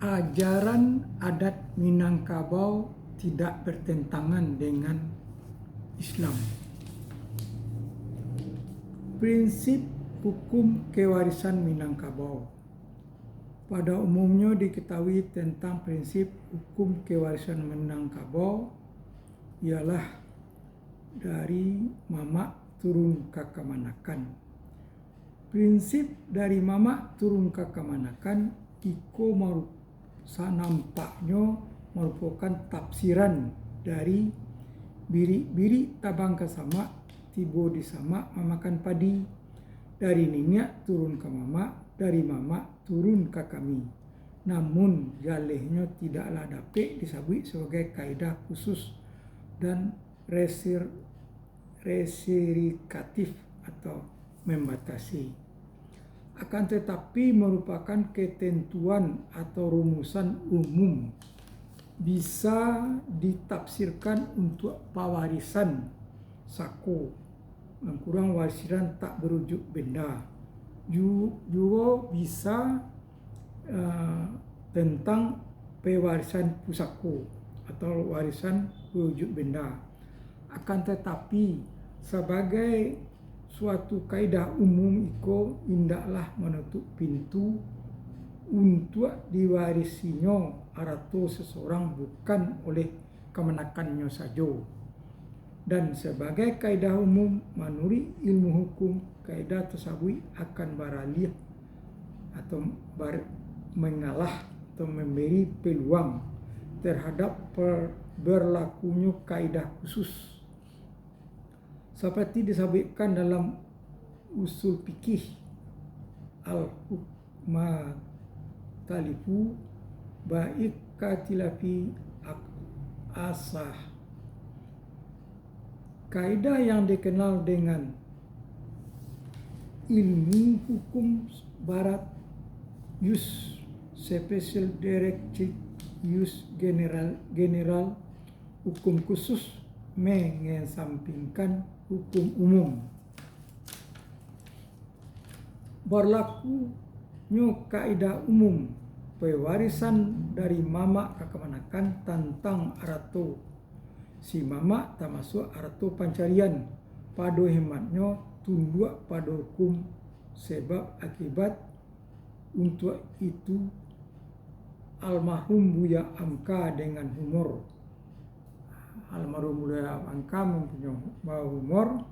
Ajaran adat Minangkabau tidak bertentangan dengan Islam. Prinsip hukum kewarisan Minangkabau. Pada umumnya diketahui tentang prinsip hukum kewarisan Minangkabau ialah dari mamak turun ke kamanakan. Prinsip dari mamak turun ke kamanakan iko nampaknya merupakan tafsiran dari biri tabang ke sama, tibo di sama memakan padi. Dari ninyak turun ke mamak, dari mamak turun ke kami. Namun jalehnya tidaklah dapat disebut sebagai kaidah khusus dan reserikatif atau membatasi. Akan tetapi merupakan ketentuan atau rumusan umum, bisa ditafsirkan untuk pewarisan sako, kurang warisan tak berujuk benda. Juga bisa tentang pewarisan pusako atau warisan berujuk benda. Akan tetapi sebagai suatu kaidah umum iko indaklah menutup pintu untuk diwarisinya arato seseorang bukan oleh kemenakannya saja. Dan sebagai kaidah umum menurut ilmu hukum, kaidah tersebut akan beralih atau mengalah atau memberi peluang terhadap berlakunya kaidah khusus. Seperti disebutkan dalam usul fikih al-hukma talifu baik katilafi asah. Kaidah yang dikenal dengan ilmu hukum barat jus special directive jus general hukum khusus mengesampingkan hukum umum. Berlakunya kaidah umum pewarisan dari mamak ke kemanakan tentang arato si mamak termasuk arato pancarian. Pada hematnya tunduk pada hukum sebab akibat. Untuk itu almarhum Buya Amka dengan humor. Almarhum Buya Amka mempunyai humor.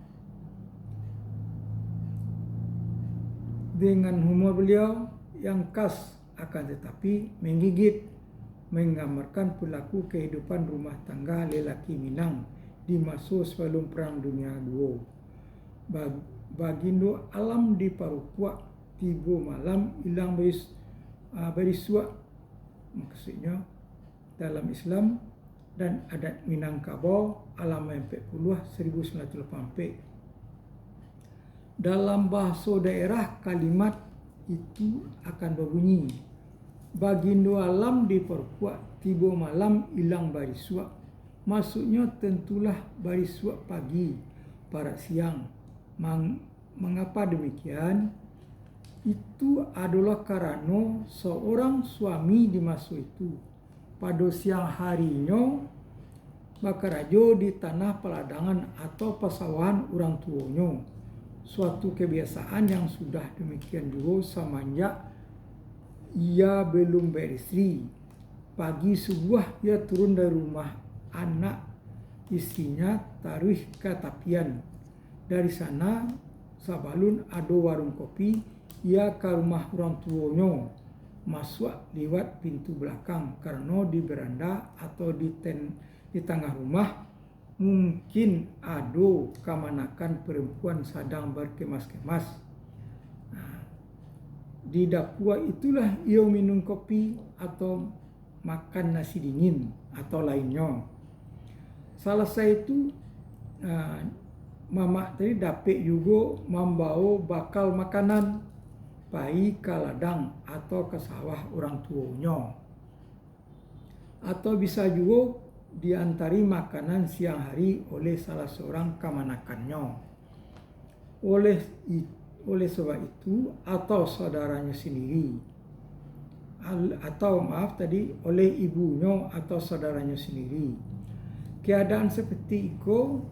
Dengan humor beliau yang khas akan tetapi menggigit, menggambarkan perilaku kehidupan rumah tangga lelaki Minang di masa sebelum Perang Dunia II. Bagindo alam di Parupua, tibo malam hilang berisua, maksudnya dalam Islam dan adat Minangkabau alam 40 1984. Dalam bahasa daerah kalimat itu akan berbunyi Bagindo alam di Parupua, tibo malam hilang berisua. Maksudnya tentulah berisua pagi, pada siang. Mengapa demikian? Itu adalah karena seorang suami di masa itu pada siang harinya bekerja di tanah peladangan atau pesawahan orang tuanya. Suatu kebiasaan yang sudah demikian juga semenjak ia belum beristri. Pagi subuh ia turun dari rumah anak istrinya taruh ke tapian. Dari sana sebelum ada warung kopi, ia ke rumah orang tuanya, masuk lewat pintu belakang karena di beranda atau di tengah rumah mungkin ada kemanakan perempuan sedang berkemas-kemas. Di dapur itulah ia minum kopi atau makan nasi dingin atau lainnya. Selesai itu mamak tadi dapat juga membawa bakal makanan pergi ke ladang atau ke sawah orang tuanya. Atau bisa juga diantari makanan siang hari oleh salah seorang kemanakannya. Oleh sebab itu atau saudaranya sendiri oleh ibunya atau saudaranya sendiri. Keadaan seperti itu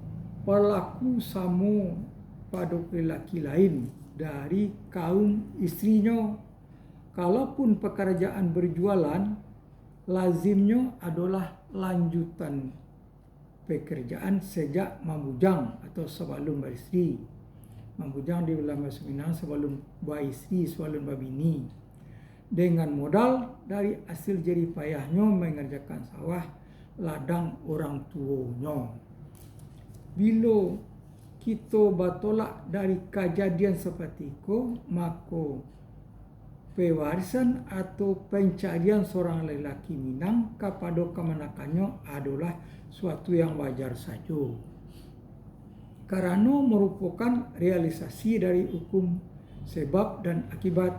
berlaku sama pada lelaki lain dari kaum istrinya. Kalaupun pekerjaan berjualan, lazimnya adalah lanjutan pekerjaan sejak membujang atau sebelum beristri. Membujang di dalam bahasa Minang sebelum beristri, sebelum berbini. Dengan modal dari hasil jerih payahnya mengerjakan sawah ladang orang tuanya. Bila kita bertolak dari kejadian seperti itu, maka pewarisan atau pencarian seorang lelaki Minang kepada kemenakannya adalah suatu yang wajar saja, karena merupakan realisasi dari hukum sebab dan akibat.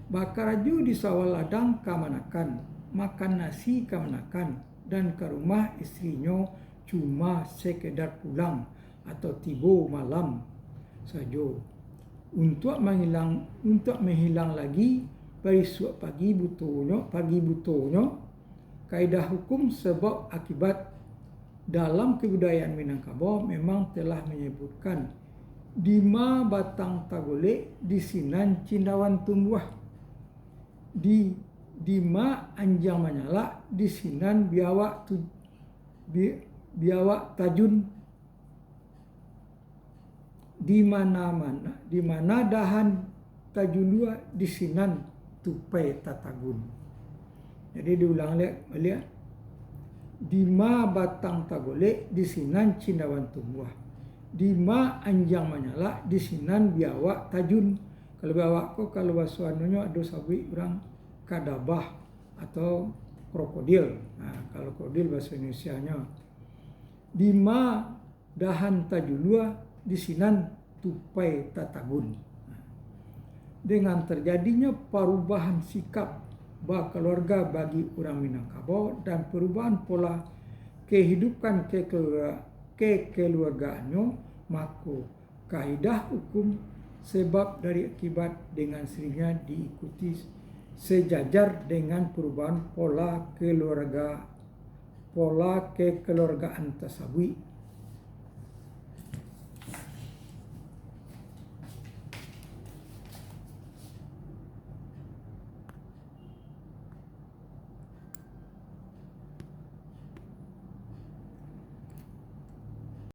Bakaraju di sawah ladang kemenakan, makan nasi kemenakan, dan ke rumah istrinya cuma sekedar pulang atau tiba malam saja. Untuk menghilang lagi besok pagi butuhnya kaidah hukum sebab akibat dalam kebudayaan Minangkabau memang telah menyebutkan 5 batang tagolek di sinan cindawan tumbuh, di 5 anjang menyala di sinan biawak tajun, di mana dahan tajulua di sinan tupai tatagun. Jadi diulang lihat 5 batang tagolek di sinan cindawan tumbuh, 5 anjang menyala di sinan biawak tajun. Kalau biawak kalau bahasa anunya ada sabi orang kadabah atau krokodil. Nah, kalau krokodil bahasa Indonesianya 5 dahan tajulua di sinan tupai tatagun. Dengan terjadinya perubahan sikap keluarga bagi orang Minangkabau dan perubahan pola kehidupan kekeluargaannya, maka kaidah hukum sebab dari akibat dengan sendirinya diikuti sejajar dengan perubahan pola kekeluargaan tersebut.